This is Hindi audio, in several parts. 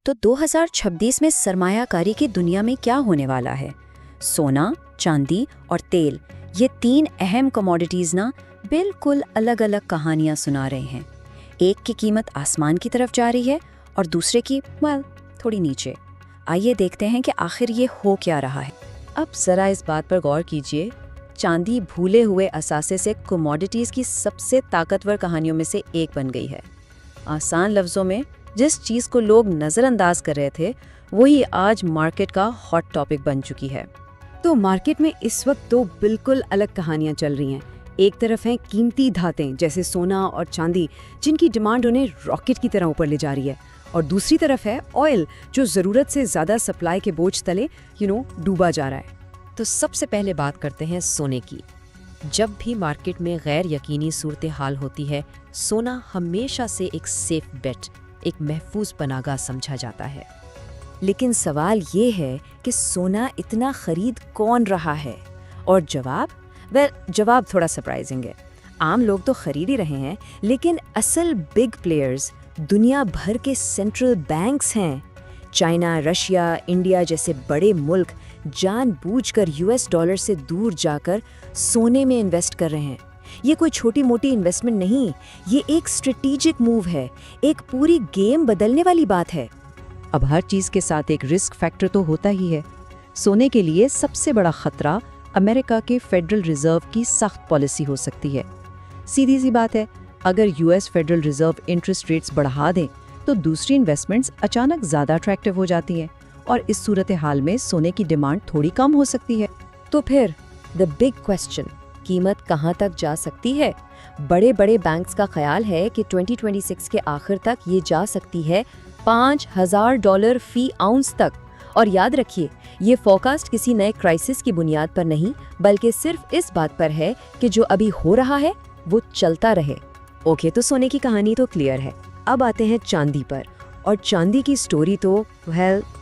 तो 2026 में सरमायाकारी की दुनिया में क्या होने वाला है? सोना, चांदी और तेल, ये तीन अहम कमोडिटीज ना बिल्कुल अलग अलग कहानियां सुना रहे हैं। एक की कीमत आसमान की तरफ जा रही है और दूसरे की थोड़ी नीचे। आइए देखते हैं कि आखिर ये हो क्या रहा है। अब जरा इस बात पर गौर कीजिए, चांदी भूले हुए असासे से कमोडिटीज की सबसे ताकतवर कहानियों में से एक बन गई है। आसान लफ्जों में, जिस चीज को लोग नजरअंदाज कर रहे थे वही आज मार्केट का हॉट टॉपिक बन चुकी है। तो मार्केट में इस वक्त दो बिल्कुल अलग कहानियां चल रही हैं। एक तरफ हैं कीमती धातें जैसे सोना और चांदी, जिनकी डिमांड उन्हें रॉकेट की तरह ऊपर ले जा रही है, और दूसरी तरफ है ऑयल, जो ज़रूरत से ज़्यादा सप्लाई के बोझ तले डूबा जा रहा है। तो सबसे पहले बात करते हैं सोने की। जब भी मार्केट में गैर यकीनी सूरत हाल होती है, सोना हमेशा से एक सेफ बेट, एक महफूज पनागा समझा जाता है। लेकिन सवाल ये है कि सोना इतना खरीद कौन रहा है? और जवाब थोड़ा सरप्राइजिंग है। आम लोग तो खरीद ही रहे हैं, लेकिन असल बिग प्लेयर्स दुनिया भर के सेंट्रल बैंक्स हैं। चाइना, रशिया, इंडिया जैसे बड़े मुल्क जानबूझकर यूएस डॉलर से दूर जाकर सोने में इन्वेस्ट कर रहे हैं। ये कोई छोटी मोटी इन्वेस्टमेंट नहीं, ये एक स्ट्रेटेजिक मूव है, एक पूरी गेम बदलने वाली बात है। अब हर चीज के साथ एक रिस्क फैक्टर तो होता ही है। सोने के लिए सबसे बड़ा खतरा अमेरिका के फेडरल रिजर्व की सख्त पॉलिसी हो सकती है। सीधी सी बात है, अगर US federal reserve interest rates बढ़ा दें तो दूसरी इन्वेस्टमेंट्स अचानक ज्यादा अट्रैक्टिव हो जाती हैं, और इस सूरत हाल में सोने की डिमांड थोड़ी कम हो सकती है। तो फिर द बिग क्वेश्चन, कीमत कहाँ तक जा सकती है? बड़े बड़े बैंक्स का ख्याल है कि 2026 के आखिर तक ये जा सकती है $5,000 फी आउंस तक। और याद रखिए, ये फोरकास्ट किसी नए क्राइसिस की बुनियाद पर नहीं, बल्कि सिर्फ इस बात पर है कि जो अभी हो रहा है वो चलता रहे। ओके, तो सोने की कहानी तो क्लियर है। अब आते हैं चांदी पर, और चांदी की स्टोरी तो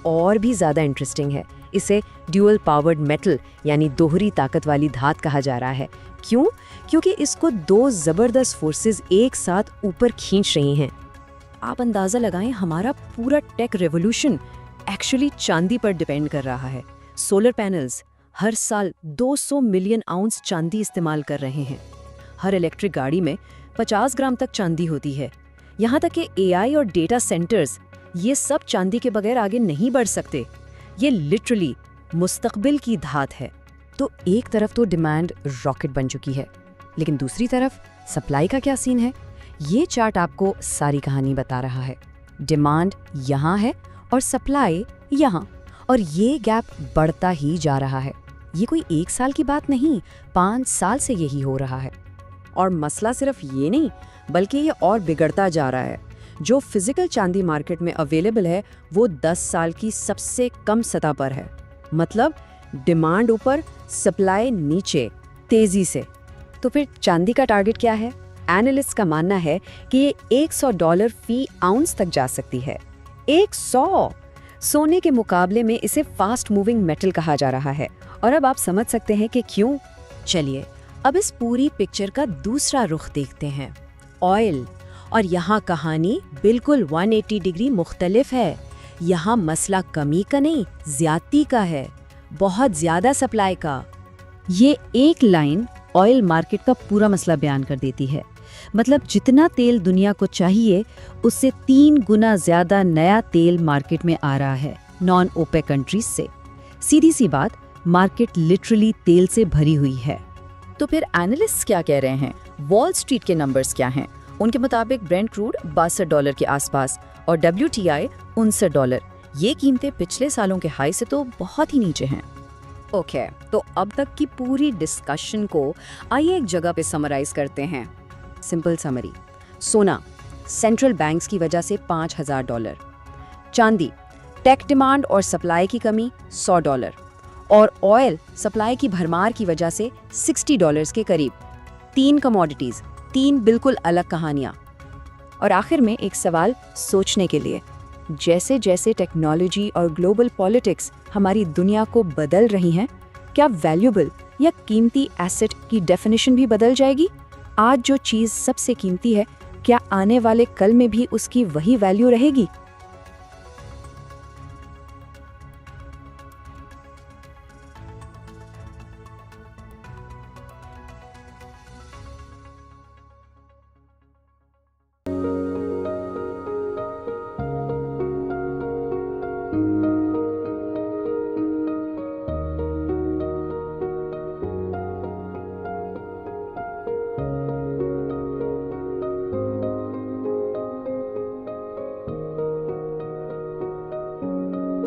और भी ज़्यादा इंटरेस्टिंग है। इसे ड्यूअल पावर्ड मेटल यानी दोहरी ताकत वाली धात कहा जा रहा है। क्यों? क्योंकि इसको दो ज़बरदस्त फोर्सेस एक साथ ऊपर खींच रही हैं। आप अंदाज़ा लगाएं, हमारा पूरा टेक रेवोल्यूशन एक्चुअली चांदी पर डिपेंड कर रहा है। सोलर पैनल्स हर साल 200 मिलियन आउंस चांदी इस्तेमाल कर रहे हैं। हर इलेक्ट्रिक गाड़ी में 50 ग्राम तक चांदी होती है। यहाँ तक कि एआई और डेटा सेंटर्स, ये सब चांदी के बगैर आगे नहीं बढ़ सकते। ये लिटरली मुस्तकबिल की धात है। तो एक तरफ तो डिमांड रॉकेट बन चुकी है, लेकिन दूसरी तरफ सप्लाई का क्या सीन है? ये चार्ट आपको सारी कहानी बता रहा है। डिमांड यहाँ है और सप्लाई यहाँ, और ये गैप बढ़ता ही जा रहा है। ये कोई एक साल की बात नहीं, 5 साल से यही हो रहा है। और मसला सिर्फ ये नहीं, बल्कि ये और बिगड़ता जा रहा है। जो फिजिकल चांदी मार्केट में अवेलेबल है वो 10 साल की सबसे कम सतह पर है। मतलब डिमांड ऊपर, सप्लाई नीचे, तेजी से। तो फिर चांदी का टारगेट क्या है? एनालिस्ट का मानना है कि ये $100 फी आउंस तक जा सकती है। 100! सोने के मुकाबले में इसे फास्ट मूविंग मेटल कहा जा रहा है। और अब आप समझ सकते हैं कि क्यों। चलिए अब इस पूरी पिक्चर का दूसरा रुख देखते हैं, ऑयल। और यहाँ कहानी बिल्कुल 180 डिग्री मुख्तलिफ है। यहाँ मसला कमी का नहीं, ज्यादती का है, बहुत ज्यादा सप्लाई का। ये एक लाइन ऑयल मार्केट का पूरा मसला बयान कर देती है। मतलब जितना तेल दुनिया को चाहिए, उससे 3 गुना ज्यादा नया तेल मार्केट में आ रहा है नॉन ओपेक कंट्रीज से। सीधी सी बात, मार्केट लिटरली तेल से भरी हुई है। तो फिर एनालिस्ट्स क्या कह रहे हैं? वॉल स्ट्रीट के नंबर्स क्या हैं? उनके मुताबिक ब्रेंट क्रूड $62 के आसपास और WTI $69। ये कीमतें पिछले सालों के हाई से तो बहुत ही नीचे हैं। ओके, तो अब तक की पूरी डिस्कशन को आइए एक जगह पे समराइज करते हैं। सिंपल समरी, सोना सेंट्रल बैंक्स की वजह से $5,000, चांदी टेक डिमांड और सप्लाई की कमी $100, और ऑयल सप्लाई की भरमार की वजह से $60 के करीब। 3 कमोडिटीज, 3 बिल्कुल अलग कहानियां। और आखिर में एक सवाल सोचने के लिए, जैसे जैसे टेक्नोलॉजी और ग्लोबल पॉलिटिक्स हमारी दुनिया को बदल रही हैं, क्या वैल्यूएबल या कीमती एसेट की डेफिनेशन भी बदल जाएगी? आज जो चीज़ सबसे कीमती है, क्या आने वाले कल में भी उसकी वही वैल्यू रहेगी?